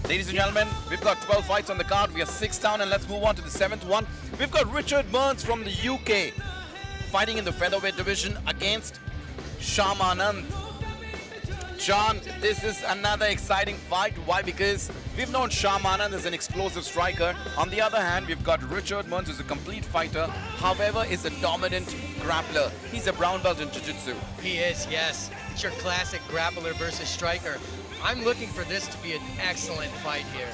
Ladies and gentlemen, we've got 12 fights on the card. We are 6 down and let's move on to the 7th one. We've got Richard Burns from the UK fighting in the featherweight division against Sham Anand. John, this is another exciting fight. Why? Because we've known Sham Anand as an explosive striker. On the other hand, we've got Richard Burns who's a complete fighter. However, is a dominant grappler. He's a brown belt in Jiu-Jitsu. He is, yes. It's your classic grappler versus striker. I'm looking for this to be an excellent fight here.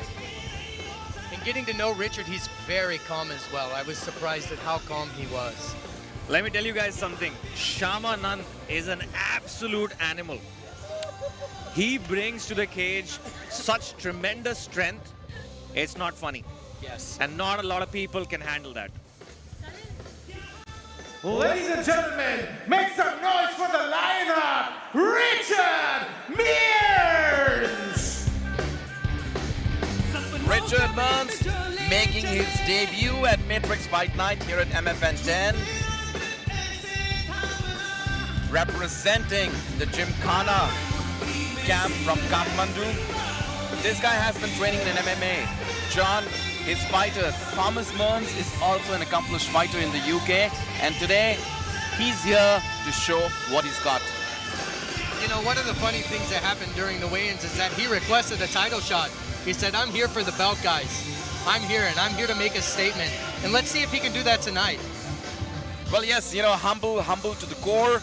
And getting to know Richard, he's very calm as well. I was surprised at how calm he was. Let me tell you guys something. Sham Anand is an absolute animal. He brings to the cage such tremendous strength. It's not funny. Yes. And not a lot of people can handle that. Ladies and gentlemen, make some noise for the lineup, Richard Mears! Richard Burns making his debut at Matrix Fight Night here at MFN 10. Representing the Gymkhana camp from Kathmandu. This guy has been training in MMA. John, his fighter, Thomas Burns, is also an accomplished fighter in the UK. And today, he's here to show what he's got. You know, one of the funny things that happened during the weigh-ins is that he requested a title shot. He said, I'm here for the belt, guys. I'm here, and I'm here to make a statement. And let's see if he can do that tonight. Well, yes, you know, humble to the core.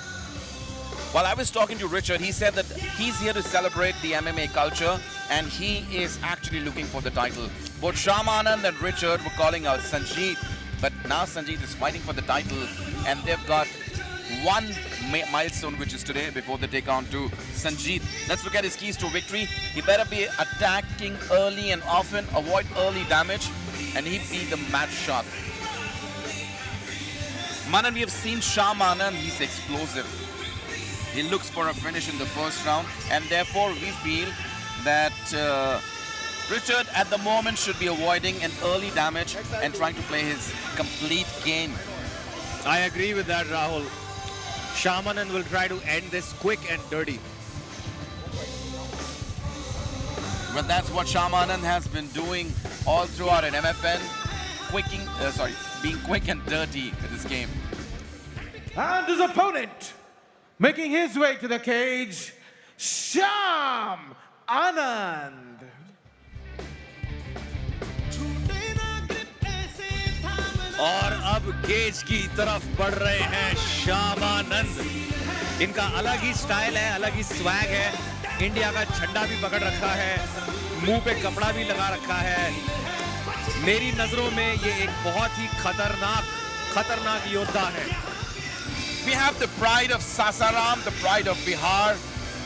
While I was talking to Richard, he said that he's here to celebrate the MMA culture and he is actually looking for the title. Both Sham Anand and Richard were calling out Sanjeet, but now Sanjeet is fighting for the title and they've got one milestone, which is today, before they take on to Sanjeet. Let's look at his keys to victory. He better be attacking early and often, avoid early damage, and he be the match shot. Manan, we have seen Sham Anand, he's explosive. He looks for a finish in the first round, and therefore we feel that Richard at the moment should be avoiding an early damage and trying to play his complete game. I agree with that, Rahul. Sham Anand will try to end this quick and dirty. Well, that's what Sham Anand has been doing all throughout at MFN, being quick and dirty with this game. And his opponent, making his way to the cage, Sham Anand. और अब cage की तरफ बढ़ रहे हैं शाम आनंद। इनका अलग ही स्टाइल है, अलग ही स्वैग है। इंडिया का झंडा भी पकड़ रखा है, मुंह पे कपड़ा भी लगा रखा है। मेरी नजरों में ये एक बहुत ही खतरनाक योद्धा है। We have the pride of Sasaram, the pride of Bihar,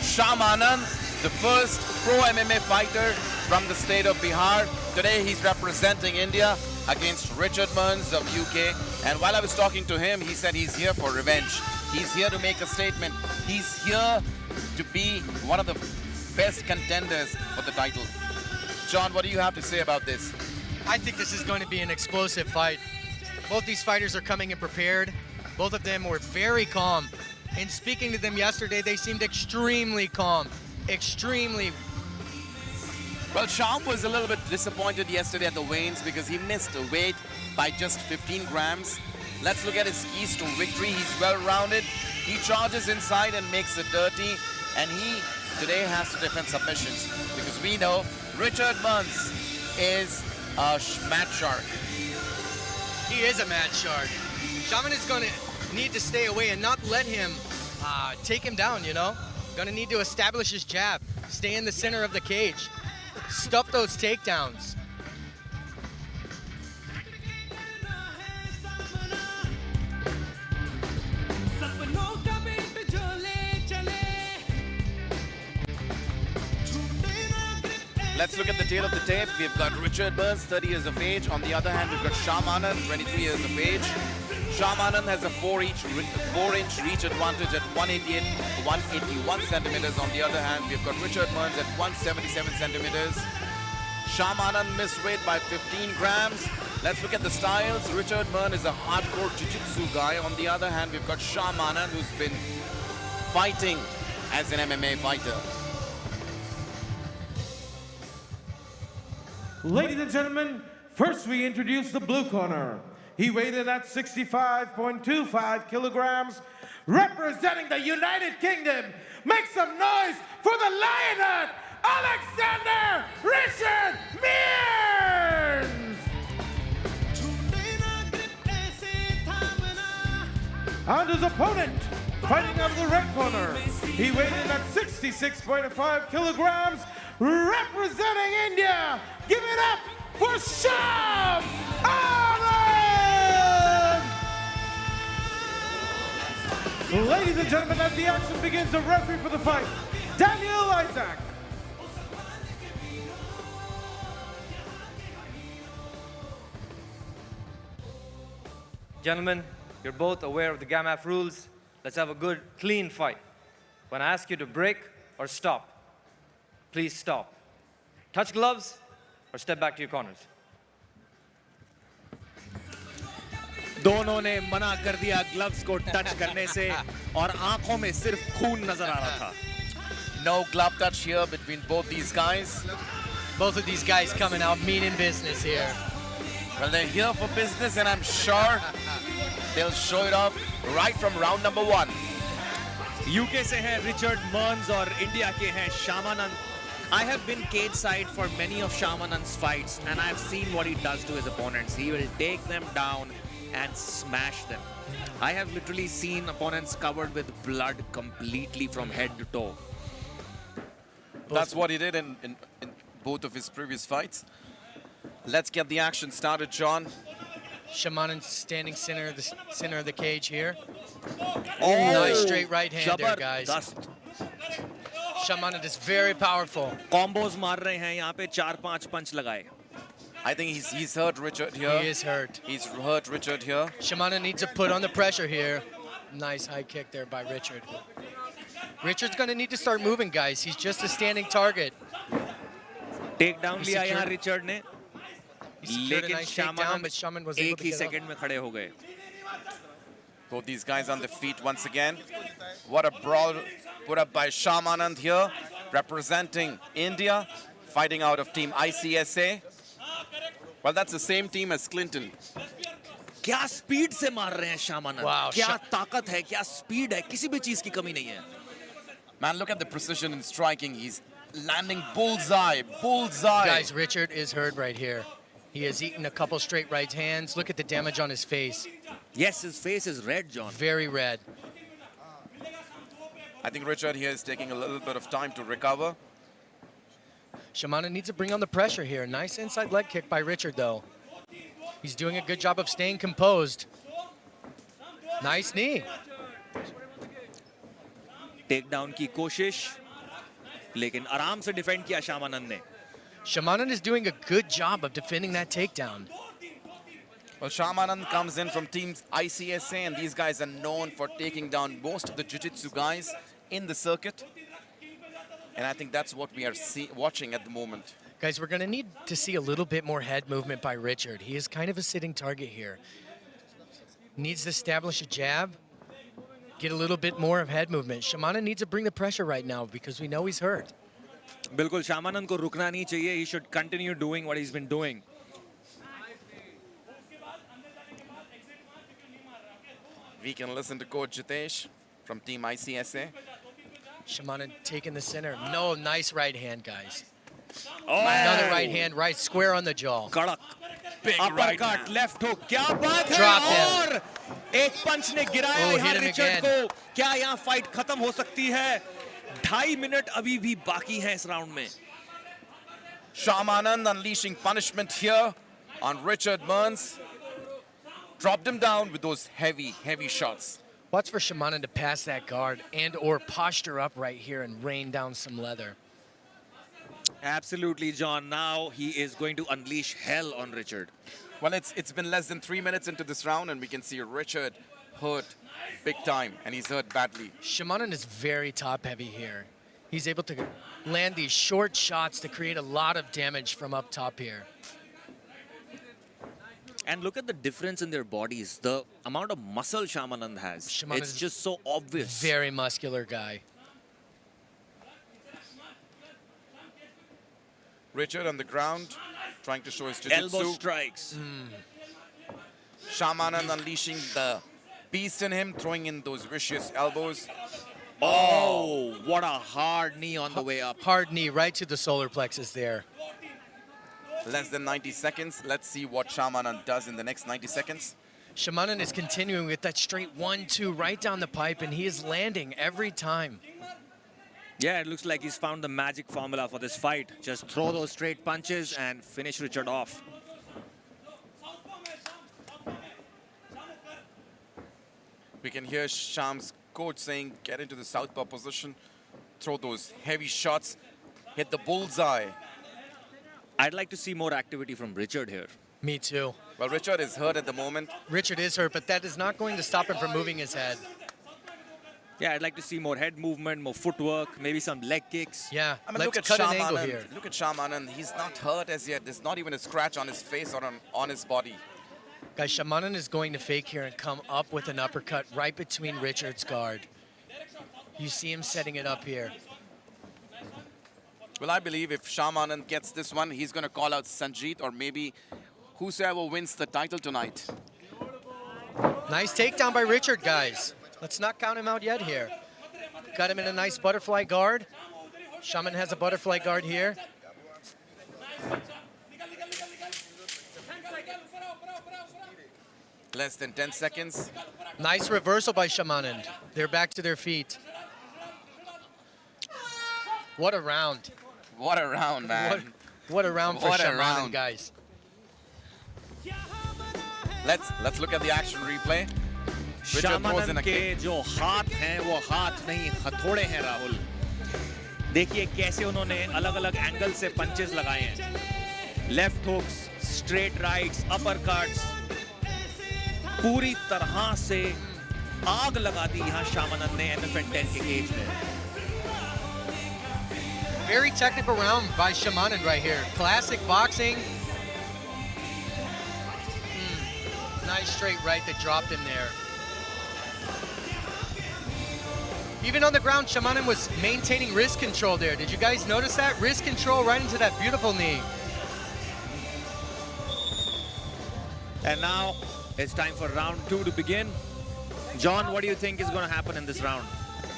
Sham Anand, the first pro MMA fighter from the state of Bihar. Today he's representing India against Richard Burns of UK. And while I was talking to him, he said he's here for revenge. He's here to make a statement. He's here to be one of the best contenders for the title. John, what do you have to say about this? I think this is going to be an explosive fight. Both these fighters are coming in prepared. Both of them were very calm. In speaking to them yesterday, they seemed extremely calm. Extremely. Well, Sham was a little bit disappointed yesterday at the weigh-ins because he missed a weight by just 15 grams. Let's look at his keys to victory. He's well-rounded. He charges inside and makes it dirty. And he today has to defend submissions because we know Richard Burns is a mad shark. He is a mad shark. Shaman is going to need to stay away and not let him take him down, you know? Going to need to establish his jab, stay in the center of the cage, stuff those takedowns. Let's look at the tail of the tape. We've got Richard Burns, 30 years of age. On the other hand, we've got Sham Anand, 23 years of age. Sham Anand has a 4-inch reach advantage at 181 centimeters. On the other hand, we've got Richard Burns at 177 centimeters. Sham Anand missed weight by 15 grams. Let's look at the styles. Richard Burns is a hardcore jiu-jitsu guy. On the other hand, we've got Sham Anand, who's been fighting as an MMA fighter. Ladies and gentlemen, first we introduce the blue corner. He weighed in at 65.25 kilograms, representing the United Kingdom. Make some noise for the Lionheart, Alexander Richard Mears! And his opponent, fighting out of the red corner. He weighed in at 66.5 kilograms, representing India. Give it up for Sham Anand! Ladies and gentlemen, as the action begins, the referee for the fight, Daniel Isaac. Gentlemen, you're both aware of the GAMAF rules. Let's have a good, clean fight. When I ask you to break or stop, please stop. Touch gloves or step back to your corners. दोनों ने मना कर दिया gloves को touch करने से और आंखों में सिर्फ खून नजर आ रहा था. No glove touch here between both these guys. Both of these guys coming out meaning business here. Well, they're here for business, and I'm sure they'll show it off right from round number 1. UK से है Richard मर्न्स और India के हैं श्याम आनंद. I have been cage side for many of Sham Anand's fights, and I've seen what he does to his opponents. He will take them down and smash them. I have literally seen opponents covered with blood completely from head to toe. That's what he did in both of his previous fights. Let's get the action started, John. Sham Anand standing center of the cage here. Oh, Nice straight right hand there, guys. जबरदस्त. Sham Anand is very powerful. Combos मार रहे हैं यहाँ पे 4-5 पंच लगाए. I think he's hurt Richard here. He is hurt. He's hurt Richard here. Sham Anand needs to put on the pressure here. Nice high kick there by Richard. Richard's going to need to start moving, guys. He's just a standing target. Takedown He लिया यहाँ secured- Richard ने, He secured a लेकिन nice Shyam takedown, but Shaman was Anand able एक to ही get up. Second में खड़े हो गए. Both these guys on the feet once again. What a brawl put up by Sham Anand here, representing India, fighting out of team ICSA. Well, that's the same team as Clinton. क्या speed से मार रहे हैं श्याम आनंद. Wow, क्या ताकत है, क्या speed है, किसी भी चीज की कमी नहीं है. Man, look at the precision in striking. He's landing bullseye, bullseye. Guys, Richard is hurt right here. He has eaten a couple straight right hands. Look at the damage on his face. Yes, his face is red, John. Very red. I think Richard here is taking a little bit of time to recover. Sham Anand needs to bring on the pressure here. Nice inside leg kick by Richard, though. He's doing a good job of staying composed. Nice knee. Takedown की कोशिश, लेकिन आराम से defend किया श्याम आनंद ने. Sham Anand is doing a good job of defending that takedown. Well, Sham Anand comes in from teams ICSA, and these guys are known for taking down most of the jiu-jitsu guys in the circuit. And I think that's what we are watching at the moment. Guys, we're going to need to see a little bit more head movement by Richard. He is kind of a sitting target here. Needs to establish a jab, get a little bit more of head movement. Sham Anand needs to bring the pressure right now because we know he's hurt. बिल्कुल श्याम आनंद को रुकना नहीं चाहिए. He should continue doing what he's been doing. We can listen to Coach Jitesh from team ICSA. Sham Anand taking the center. No, nice right hand, guys. Oh, Another right hand, right square on the jaw. कड़क. Big right Uppercut, hand. left hook. क्या बात है. Dropped him. और एक पंच ने गिराया Oh, यहाँ hit him Richard again. को. क्या यहाँ फाइट खत्म हो सकती है? 2.5 मिनट अभी भी बाकी है इस राउंड में. Sham Anand unleashing punishment here on Richard Burns. Dropped him down with those heavy, heavy shots. Watch for Sham Anand to pass that guard and or posture up right here and rain down some leather. Absolutely, John. Now he is going to unleash hell on Richard. Well, it's been less than 3 minutes into this round, and we can see Richard hurt big time, and he's hurt badly. Sham Anand is very top heavy here. He's able to land these short shots to create a lot of damage from up top here. And look at the difference in their bodies. The amount of muscle Sham Anand has. Sham Anand It's is just so obvious. Very muscular guy. Richard on the ground, trying to show his Elbow jiu-jitsu. strikes. Shamanand unleashing the beast in him, throwing in those vicious elbows. Oh, what a hard knee on the way up. Hard knee right to the solar plexus there. Less than 90 seconds. Let's see what Shamanand does in the next 90 seconds. Shamanan is continuing with that straight 1-2 right down the pipe, and he is landing every time. Yeah, it looks like he's found the magic formula for this fight. Just throw those straight punches and finish Richard off. We can hear Sham's coach saying, get into the southpaw position, throw those heavy shots, hit the bullseye. I'd like to see more activity from Richard here. Me too. Well, Richard is hurt at the moment. Richard is hurt, but that is not going to stop him from moving his head. Yeah, I'd like to see more head movement, more footwork, maybe some leg kicks. Yeah, I mean, let's look at cut an angle here. Shamanand. Look at Shamanand. He's not hurt as yet. There's not even a scratch on his face or on his body. Guys, Shamanan is going to fake here and come up with an uppercut right between Richard's guard. You see him setting it up here. Well, I believe if Shamanand gets this one, he's going to call out Sanjeet or maybe whosoever wins the title tonight. Nice takedown by Richard, guys. Let's not count him out yet here. Got him in a nice butterfly guard. Shaman has a butterfly guard here. Less than 10 seconds. Nice reversal by Shamanand. They're back to their feet. What a round. What a round, man. What a round for What a Shamanand, round. guys. Let's look at the action replay. Richard throws in शामानंद a के kick. जो हाथ हैं वो हाथ नहीं हथौड़े हैं राहुल. देखिए कैसे उन्होंने अलग अलग एंगल से पंचेस लगाए हैं. लेफ्ट हुक्स, स्ट्रेट राइट्स, अपर कट्स, पूरी तरह से आग लगा दी यहाँ शामानंद ने MFN 10 के केज में. Very technical round by Shamanand right here. Classic boxing. Nice straight right that dropped him there. Even on the ground, Shamanand was maintaining wrist control there. Did you guys notice that? Wrist control right into that beautiful knee. And now it's time for round 2 to begin. John, what do you think is going to happen in this round?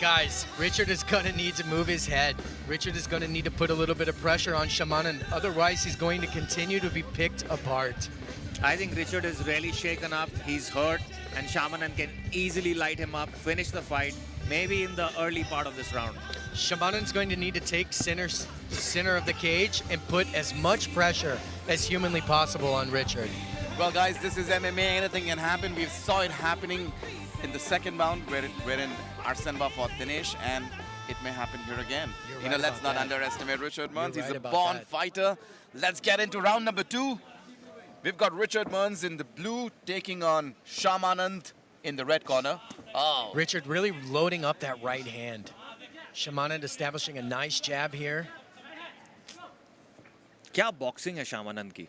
Guys, Richard is going to need to move his head. Richard is going to need to put a little bit of pressure on Shamanand. Otherwise, he's going to continue to be picked apart. I think Richard is really shaken up. He's hurt, and Shamanand can easily light him up, finish the fight, maybe in the early part of this round. Shamanand's going to need to take center of the cage and put as much pressure as humanly possible on Richard. Well, guys, this is MMA. Anything can happen. We saw it happening in the second round wherein Arsenba fought Dinesh, and it may happen here again. You're You know, right let's about not that. underestimate Richard Burns. You're He's right a about born that. fighter. Let's get into round number 2. We've got Richard Burns in the blue taking on Shamanand in the red corner. Oh, Richard really loading up that right hand. Shamanand establishing a nice jab here. क्या boxing है शामानंद की?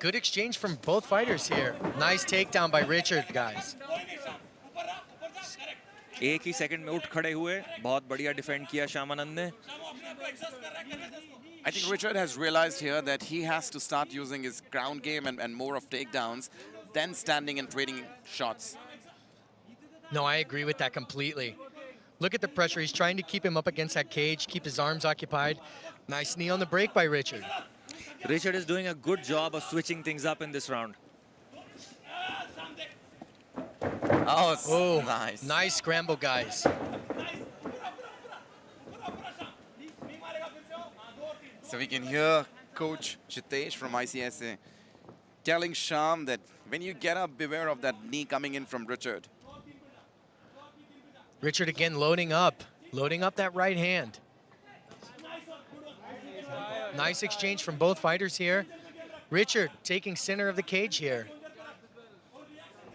Good exchange from both fighters here. Nice takedown by Richard, guys. एक ही second में उठ खड़े हुए, बहुत बढ़िया डिफेंड किया शामानंद ने. I think Richard has realized here that he has to start using his ground game and more of takedowns than standing and trading shots. No, I agree with that completely. Look at the pressure. He's trying to keep him up against that cage, keep his arms occupied. Nice knee on the break by Richard. Richard is doing a good job of switching things up in this round. Oh, nice. Nice scramble, guys. So we can hear Coach Jitesh from ICSA telling Sham that when you get up, beware of that knee coming in from Richard. Richard again loading up that right hand. Nice exchange from both fighters here. Richard taking center of the cage here.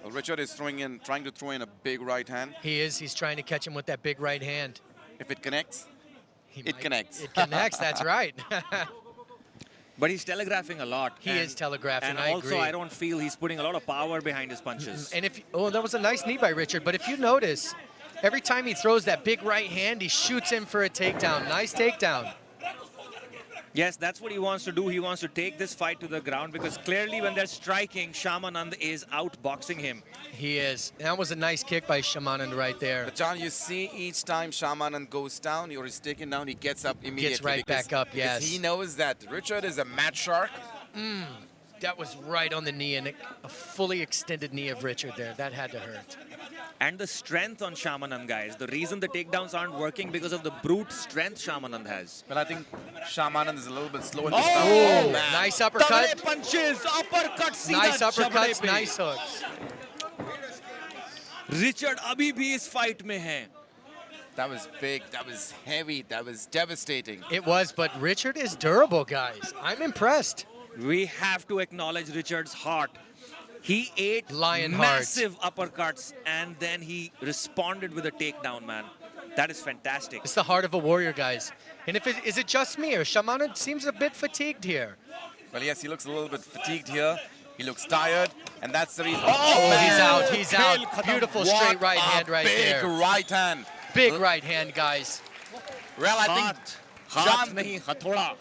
Well, Richard is trying to throw in a big right hand. He is. He's trying to catch him with that big right hand. If it connects, He It connects. It connects. That's right. But he's telegraphing a lot. He is telegraphing, And I also, agree. I don't feel he's putting a lot of power behind his punches. And that was a nice knee by Richard. But if you notice, every time he throws that big right hand, he shoots in for a takedown. Nice takedown. Yes, that's what he wants to do. He wants to take this fight to the ground because clearly when they're striking, Shamanand is outboxing him. He is. That was a nice kick by Shamanand right there. But John, you see each time Shamanand goes down or is taken down, he gets up immediately. Gets right back up, because yes. he knows that Richard is a mad shark. That was right on the knee, and a fully extended knee of Richard there. That had to hurt. And the strength on Shamanand, guys. The reason the takedowns aren't working because of the brute strength Shamanand has. But I think Shamanand is a little bit slow in the Oh, start. Oh, man. nice uppercut. Tagde punches, uppercut, सीधा Nice जबड़े uppercuts, पे. nice hooks. Richard अभी भी इस fight में है. That was big, that was heavy, that was devastating. It was, but Richard is durable, guys. I'm impressed. We have to acknowledge Richard's heart. He ate Lion massive uppercuts and then he responded with a takedown, man. That is fantastic. It's the heart of a warrior, guys. And is it just me, or Shamanand seems a bit fatigued here? Well, yes, he looks a little bit fatigued here. He looks tired, and that's the reason. Oh, he's out, he's Khel out. khatam. Beautiful What straight right a hand right big there. right hand. Big right hand, guys. Well, I think हाथ John, नहीं हथौड़ा.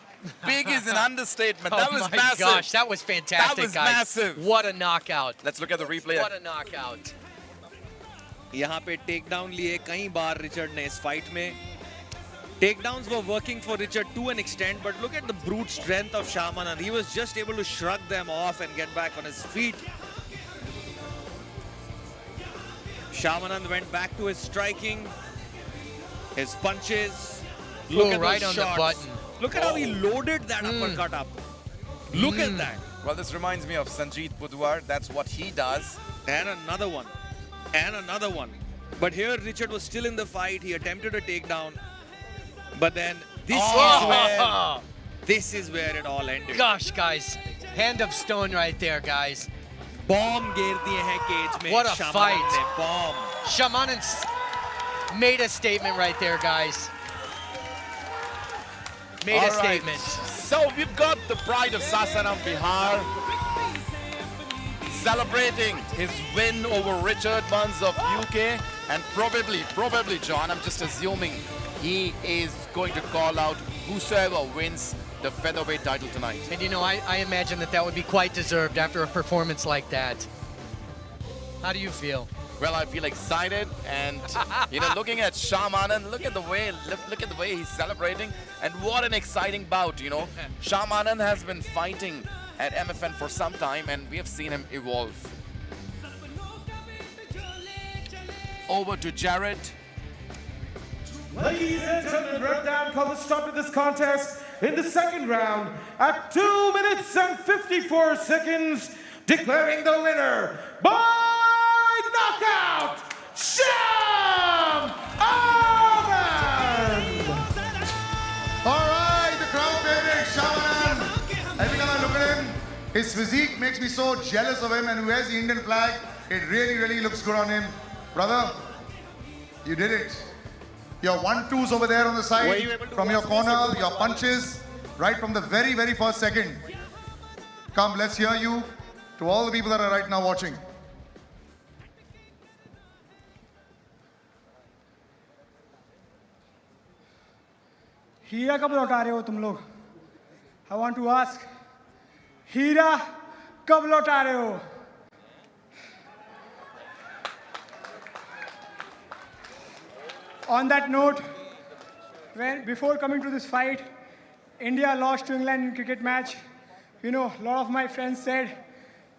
big is an understatement. That Oh was my massive. gosh, that was fantastic, That was guys. massive. What a knockout. Let's look at the replay. What a knockout. यहाँ पे takedown लिए कई बार Richard ने इस fight में. Takedowns were working for Richard to an extent, but look at the brute strength of Shamanand. He was just able to shrug them off and get back on his feet. Shamanand went back to his striking, his punches. Look Ooh, at right those on the shots. button. Look at how he loaded that uppercut up. Look at that. Well, this reminds me of Sanjeet Budwar. That's what he does. And another one. And another one. But here Richard was still in the fight. He attempted a takedown. But then this is where it all ended. Gosh, guys. Hand of stone right there, guys. Bomb गिर दिए हैं cage में. What a Shamanand fight. ने bomb. Shamanand made a statement right there, guys. Made All a right. statement. So we've got the pride of Sasaram Bihar celebrating his win over Richard Burns of UK, and probably, John, I'm just assuming he is going to call out whosoever wins the featherweight title tonight. And you know, I imagine that would be quite deserved after a performance like that. How do you feel? Well, I feel excited, and looking at Shamanand, look at the way he's celebrating, and what an exciting bout. Shamanand has been fighting at MFN for some time, and we have seen him evolve. Over to Jared. Ladies and gentlemen, ref down called the stop of this contest in the second round at 2 minutes and 54 seconds, declaring the winner by knockout, Shamanand! All right, the crowd favorite, Shamanand. Every time I look at him, his physique makes me so jealous of him, and who wears the Indian flag, it really looks good on him. Brother, you did it. Your 1-2s over there on the Were side, you able to from your watch corner, your punches, right from the very first second. Come, let's hear you to all the people that are right now watching. हीरा कब लौटा रहे हो तुम लोग? I want to ask, हीरा कब लौटा रहे हो? On that note, before coming to this fight, India lost to England in cricket match. A lot of my friends said,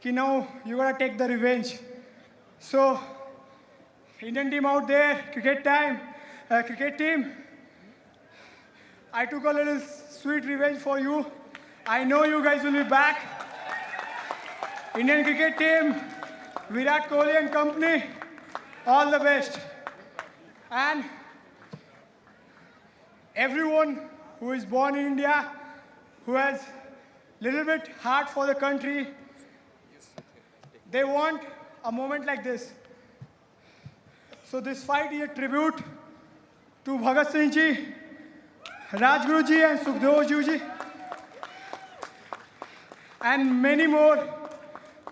no, you gotta take the revenge. So, Indian team out there, cricket team, I took a little sweet revenge for you. I know you guys will be back. Indian cricket team, Virat Kohli and company, all the best. And everyone who is born in India, who has little bit heart for the country, they want a moment like this. So this fight is a tribute to Bhagat Singh ji, Rajguru ji and Sukhdev ji, and many more,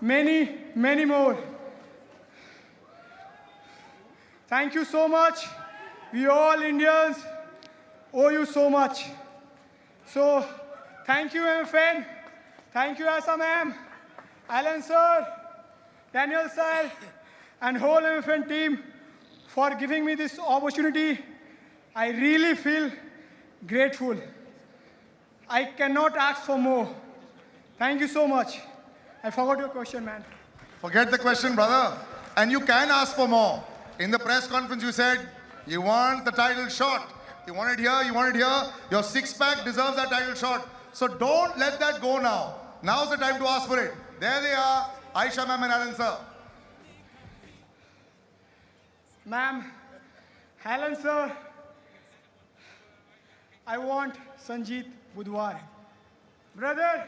many more. Thank you so much. We all Indians owe you so much. So Thank you, MFN. Thank you, SMM, Alan sir, Daniel sir, and whole MFN team for giving me this opportunity. I really feel grateful. I cannot ask for more. Thank you so much. I forgot your question, man. Forget the question, brother. And you can ask for more. In the press conference, you said you want the title shot. You want it here, you want it here. Your six-pack deserves that title shot. So don't let that go now. Now's the time to ask for it. There they are, Aisha ma'am and Alan sir. Ma'am, Alan sir, I want Sanjeet Budwar. Brother,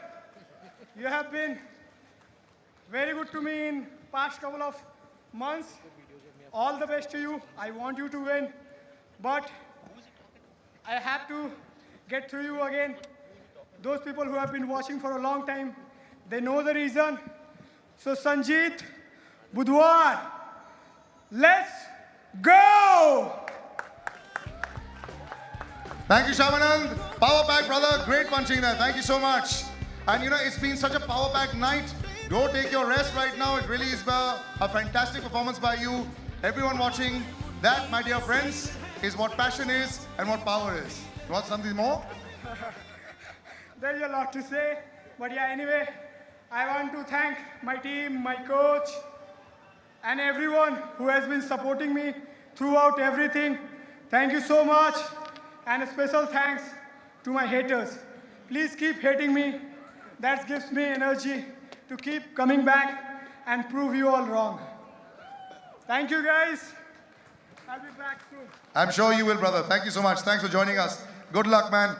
you have been very good to me in past couple of months. All the best to you. I want you to win. But I have to get to you again. Those people who have been watching for a long time, they know the reason. So Sanjeet Budwar, let's go! Thank you, Shamanand. Power pack, brother. Great punching there. Thank you so much. And you know, it's been such a power pack night. Go take your rest right now. It really is a fantastic performance by you. Everyone watching, that, my dear friends, is what passion is and what power is. You want something more? There's a lot to say, but yeah, anyway, I want to thank my team, my coach, and everyone who has been supporting me throughout everything. Thank you so much, and a special thanks to my haters. Please keep hating me. That gives me energy to keep coming back and prove you all wrong. Thank you, guys. I'll be back soon. I'm sure you will, brother. Thank you so much. Thanks for joining us. Good luck, man.